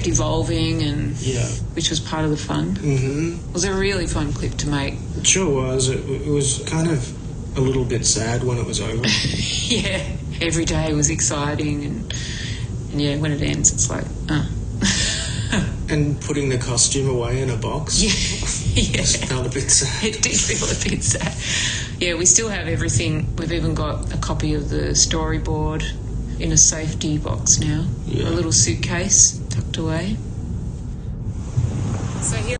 kept evolving, and Yeah. which was part of the fun. Mm-hmm. It was a really fun clip to make. It sure was. It was kind of a little bit sad when it was over. Yeah, every day was exciting, and yeah, when it ends, it's like, And putting the costume away in a box. Yeah. Felt a bit sad. It did feel a bit sad. Yeah, we still have everything. We've even got a copy of the storyboard in a safety box now. Yeah. A little suitcase tucked away.